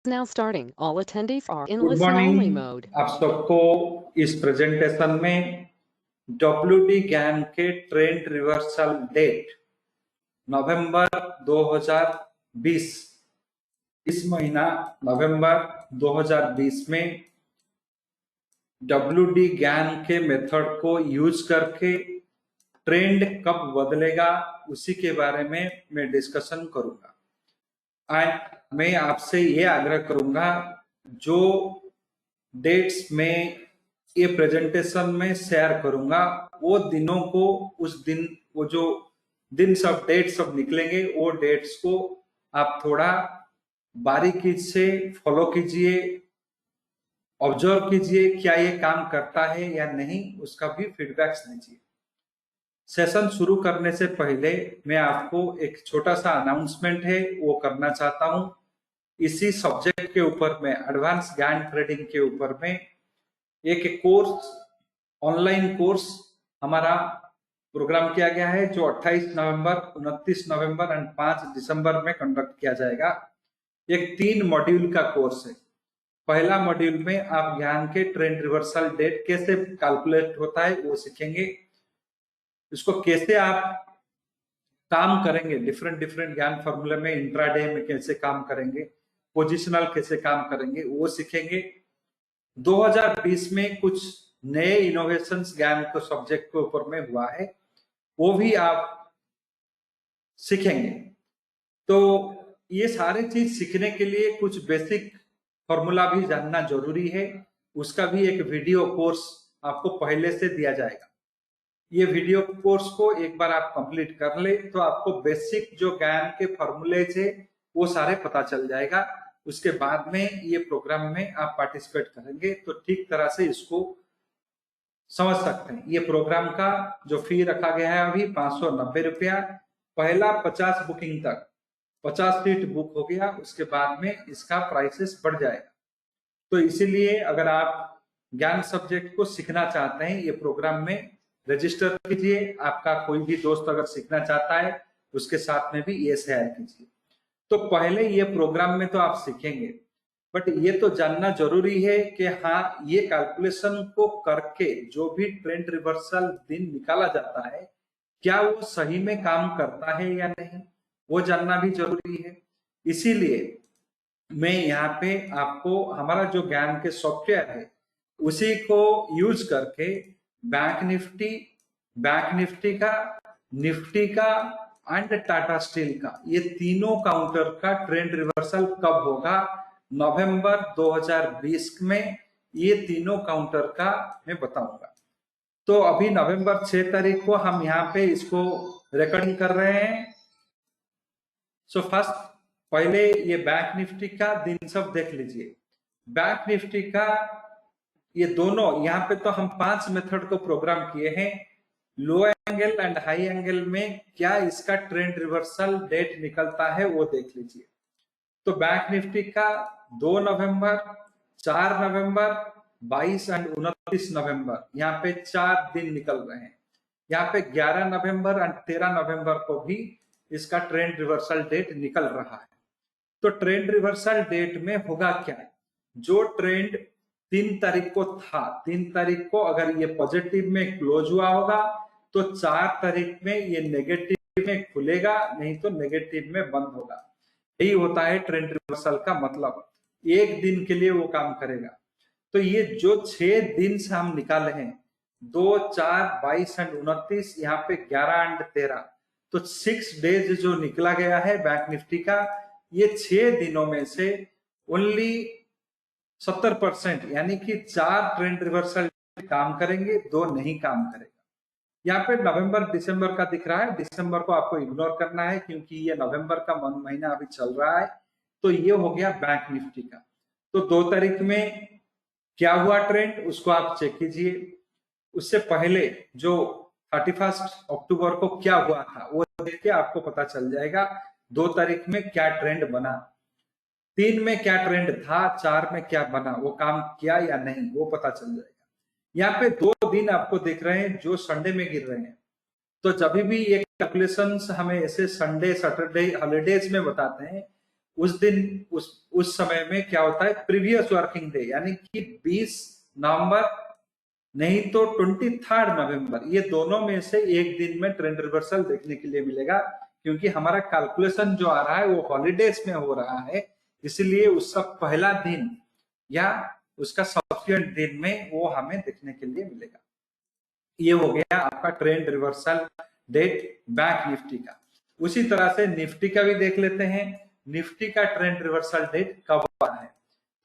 Now starting. All attendees are in good listen-only morning. mode. आप सबको इस presentation में डब्ल्यूडी ज्ञान के ट्रेंड रिवर्सल डेट नवंबर 2020, इस महीना नवंबर 2020 में डब्ल्यूडी ज्ञान के मेथड को यूज करके ट्रेंड कब बदलेगा उसी के बारे में मैं डिस्कशन करूंगा। एंड मैं आपसे ये आग्रह करूंगा, जो डेट्स में ये प्रेजेंटेशन में शेयर करूंगा वो दिनों को, उस दिन वो जो दिन सब डेट सब निकलेंगे वो डेट्स को आप थोड़ा बारीकी से फॉलो कीजिए, ऑब्जर्व कीजिए क्या ये काम करता है या नहीं, उसका भी फीडबैक्स दीजिए। सेशन शुरू करने से पहले मैं आपको एक छोटा सा अनाउंसमेंट है वो करना चाहता हूं। इसी सब्जेक्ट के ऊपर में, एडवांस ज्ञान ट्रेडिंग के ऊपर में एक कोर्स, ऑनलाइन कोर्स हमारा प्रोग्राम किया गया है, जो 28 नवंबर, 29 नवंबर एंड 5 दिसंबर में कंडक्ट किया जाएगा। एक 3 मॉड्यूल का कोर्स है। पहला मॉड्यूल में आप ज्ञान के ट्रेंड रिवर्सल डेट कैसे कैलकुलेट होता है वो सीखेंगे। इसको कैसे आप काम करेंगे, डिफरेंट ज्ञान फॉर्मूले में इंट्राडे में कैसे काम करेंगे, पोजिशनल कैसे काम करेंगे वो सीखेंगे। 2020 में कुछ नए इनोवेशंस ज्ञान को सब्जेक्ट के ऊपर में हुआ है, वो भी आप सीखेंगे। तो ये सारे चीज सीखने के लिए कुछ बेसिक फॉर्मूला भी जानना जरूरी है। उसका भी एक वीडियो कोर्स आपको पहले से दिया जाएगा। ये वीडियो कोर्स को एक बार आप कंप्लीट कर ले तो आपको बेसिक जो ज्ञान के फॉर्मूलेज है वो सारे पता चल जाएगा। उसके बाद में ये प्रोग्राम में आप पार्टिसिपेट करेंगे तो ठीक तरह से इसको समझ सकते हैं। ये प्रोग्राम का जो फी रखा गया है अभी 590 रुपया। पहला 50 बुकिंग तक 50 सीट बुक हो गया, उसके बाद में इसका प्राइसेस बढ़ जाएगा। तो इसीलिए अगर आप ज्ञान सब्जेक्ट को सीखना चाहते हैं ये प्रोग्राम में रजिस्टर कीजिए। आपका कोई भी दोस्त अगर सीखना चाहता है उसके साथ में भी ये शेयर कीजिए। तो पहले ये प्रोग्राम में तो आप सीखेंगे, बट ये तो जानना जरूरी है कि हाँ, ये कैलकुलेशन को करके जो भी ट्रेंड रिवर्सल दिन निकाला जाता है क्या वो सही में काम करता है या नहीं, वो जानना भी जरूरी है। इसीलिए मैं यहाँ पे आपको हमारा जो ज्ञान के सॉफ्टवेयर है उसी को यूज करके बैंक निफ्टी का, निफ्टी का एंड टाटा स्टील का, ये तीनों काउंटर का ट्रेंड रिवर्सल कब होगा नवंबर 2020 में, ये तीनों काउंटर का मैं बताऊंगा। तो अभी नवंबर 6 तारीख को हम यहाँ पे इसको रिकॉर्डिंग कर रहे हैं। सो फर्स्ट पहले ये बैंक निफ्टी का दिन सब देख लीजिए। बैंक निफ्टी का ये दोनों यहाँ पे तो हम 5 मेथड को प्रोग्राम किए हैं। लो एंगल एंड हाई एंगल में क्या इसका ट्रेंड रिवर्सल डेट निकलता है वो देख लीजिए। तो बैंक निफ्टी का 2 नवंबर, 4 नवंबर, 22 एंड 29 नवंबर, यहाँ पे 4 दिन निकल रहे हैं। यहाँ पे 11 नवंबर एंड 13 नवंबर को भी इसका ट्रेंड रिवर्सल डेट निकल रहा है। तो ट्रेंड रिवर्सल डेट में होगा क्या, जो ट्रेंड 3 तारीख को था, 3 तारीख को अगर ये पॉजिटिव में क्लोज हुआ होगा तो 4 तारीख में ये नेगेटिव में खुलेगा, नहीं तो नेगेटिव में बंद होगा। यही होता है ट्रेंड रिवर्सल का मतलब, एक दिन के लिए वो काम करेगा। तो ये जो 6 दिन से हम निकाले हैं, 2, 4, 22 एंड 29, यहाँ पे 11 एंड 13, तो 6 डेज जो निकला गया है बैंक निफ्टी का, ये 6 दिनों में से ओनली 70% यानी कि 4 ट्रेंड रिवर्सल काम करेंगे, 2 नहीं काम करेगा। यहाँ पे नवंबर दिसंबर का दिख रहा है, दिसंबर को आपको इग्नोर करना है क्योंकि ये नवंबर का महीना अभी चल रहा है। तो ये हो गया बैंक निफ्टी का। तो 2 तारीख में क्या हुआ ट्रेंड उसको आप चेक कीजिए। उससे पहले जो 31 अक्टूबर को क्या हुआ था वो देख के आपको पता चल जाएगा 2 तारीख में क्या ट्रेंड बना, 3 में क्या ट्रेंड था, 4 में क्या बना, वो काम किया या नहीं वो पता चल जाएगा। यहाँ पे 2 दिन आपको दिख रहे हैं जो संडे में गिर रहे हैं। तो जब भी ये कैलकुलेशंस हमें ऐसे संडे, सैटरडे, हॉलीडेज में बताते हैं उस दिन उस समय में क्या होता है, प्रीवियस वर्किंग डे, यानी कि 20 नवंबर नहीं तो 23 नवंबर, ये दोनों में से एक दिन में ट्रेंड रिवर्सल देखने के लिए मिलेगा, क्योंकि हमारा कैलकुलेशन जो आ रहा है वो हॉलीडेज में हो रहा है, इसलिए उसका पहला दिन या उसका सब्सिक्वेंट दिन में वो हमें देखने के लिए मिलेगा। ये हो गया आपका trend reversal date bank Nifty का। उसी तरह से निफ्टी का भी देख लेते हैं, निफ्टी का ट्रेंड रिवर्सल डेट कब है।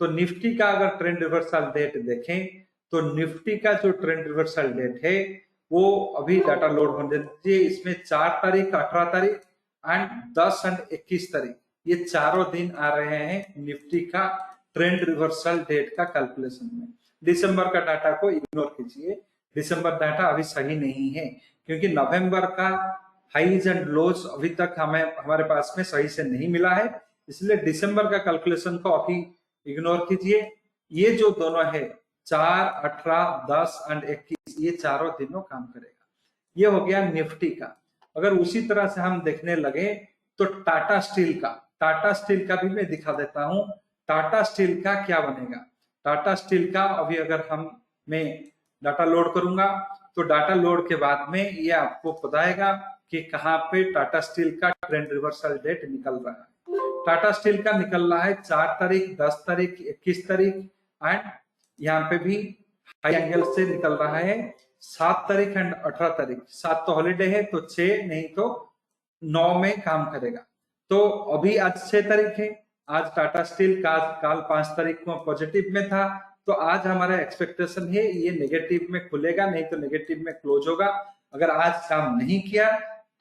तो निफ्टी का अगर ट्रेंड रिवर्सल डेट देखें तो निफ्टी का जो ट्रेंड रिवर्सल डेट है वो अभी डाटा लोड होने दीजिए, इसमें 4 तारीख, 18 तारीख एंड 10 एंड 21 तारीख, ये चारों दिन आ रहे हैं निफ्टी का ट्रेंड रिवर्सल डेट का कैलकुलेशन में। दिसंबर का डाटा को इग्नोर कीजिए, दिसंबर डाटा अभी सही नहीं है, क्योंकि नवंबर का हाईज एंड लोज अभी तक हमारे पास में सही से नहीं मिला है, इसलिए दिसंबर का कैलकुलेशन को अभी इग्नोर कीजिए। ये जो दोनों है 4, 18, 10 एंड 21, ये चारों दिनों काम करेगा। ये हो गया निफ्टी का। अगर उसी तरह से हम देखने लगे तो टाटा स्टील का भी मैं दिखा देता हूं। टाटा स्टील का क्या बनेगा, टाटा स्टील का अभी अगर मैं डाटा लोड करूंगा तो डाटा लोड के बाद में ये आपको बताएगा कि कहां पे टाटा स्टील का ट्रेंड रिवर्सल डेट निकल रहा है। टाटा स्टील का निकल रहा है 4 तारीख, 10 तारीख, 21 तारीख एंड यहाँ पे भी हाई एंगल से निकल रहा है 7 तारीख एंड 18 तारीख। 7 तो हॉलीडे है तो 6 नहीं तो 9 में काम करेगा। तो अभी आज 6 तारीख है, आज टाटा स्टील काल 5 तारीख को पॉजिटिव में था, तो आज हमारा एक्सपेक्टेशन है ये नेगेटिव में खुलेगा, नहीं तो नेगेटिव में क्लोज होगा। अगर आज काम नहीं किया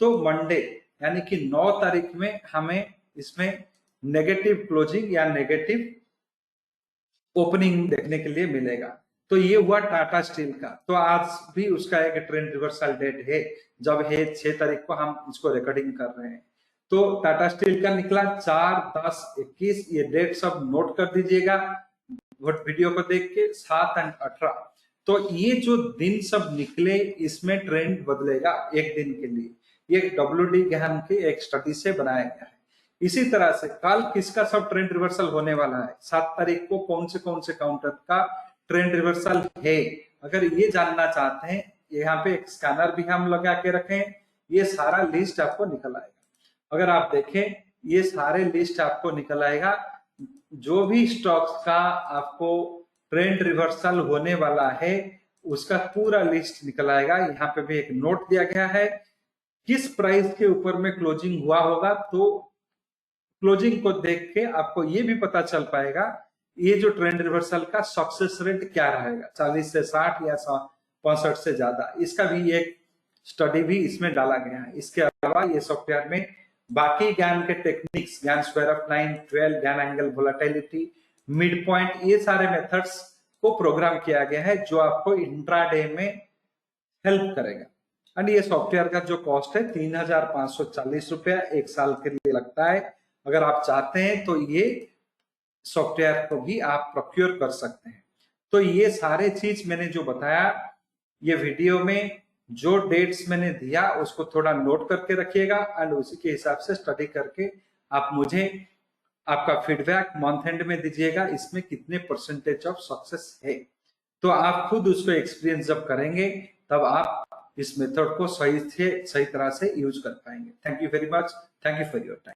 तो मंडे यानी कि 9 तारीख में हमें इसमें नेगेटिव क्लोजिंग या नेगेटिव ओपनिंग देखने के लिए मिलेगा। तो ये हुआ टाटा स्टील का। तो आज भी उसका एक ट्रेंड रिवर्सल डेट है, जब है 6 तारीख को हम इसको रिकॉर्डिंग कर रहे हैं। तो टाटा स्टील का निकला 4, 10, 21, ये डेट सब नोट कर दीजिएगा वीडियो को देख के, 7 एंड 18। तो ये जो दिन सब निकले इसमें ट्रेंड बदलेगा एक दिन के लिए। ये WD गहन के एक स्टडी से बनाया गया है। इसी तरह से कल किसका सब ट्रेंड रिवर्सल होने वाला है, 7 तारीख को कौन से काउंटर का ट्रेंड रिवर्सल है, अगर ये जानना चाहते हैं, यहाँ पे एक स्कैनर भी हम लगा के रखें, ये सारा लिस्ट आपको निकल आएगा। अगर आप देखें ये सारे लिस्ट आपको निकल आएगा, जो भी स्टॉक्स का आपको ट्रेंड रिवर्सल होने वाला है उसका पूरा लिस्ट निकल आएगा। यहाँ पे भी एक नोट दिया गया है, किस प्राइस के ऊपर में क्लोजिंग हुआ होगा, तो क्लोजिंग को देख के आपको ये भी पता चल पाएगा ये जो ट्रेंड रिवर्सल का सक्सेस रेट क्या रहेगा, 40 से 60 या 65 से ज्यादा। इसका भी एक स्टडी भी इसमें डाला गया है। इसके अलावा ये सॉफ्टवेयर में बाकी ज्ञान के टेक्निक्स, ज्ञान स्क्वायर ऑफ 9, 12, ज्ञान एंगल वोलेटिलिटी, मिड पॉइंट, ये सारे मेथड्स को प्रोग्राम किया गया है जो आपको इंट्राडे में हेल्प करेगा। एंड ये सॉफ्टवेयर का जो कॉस्ट है 3,540 रुपया एक साल के लिए लगता है। अगर आप चाहते हैं तो ये सॉफ्टवेयर को भी आप प्रोक्योर कर सकते हैं। तो ये सारे चीज मैंने जो बताया, ये वीडियो में जो डेट्स मैंने दिया उसको थोड़ा नोट करके रखिएगा एंड उसी के हिसाब से स्टडी करके आप मुझे आपका फीडबैक मंथ एंड में दीजिएगा, इसमें कितने % ऑफ सक्सेस है। तो आप खुद उसको एक्सपीरियंस जब करेंगे तब आप इस मेथड को सही तरह से यूज कर पाएंगे। Thank you very much, thank you for your time.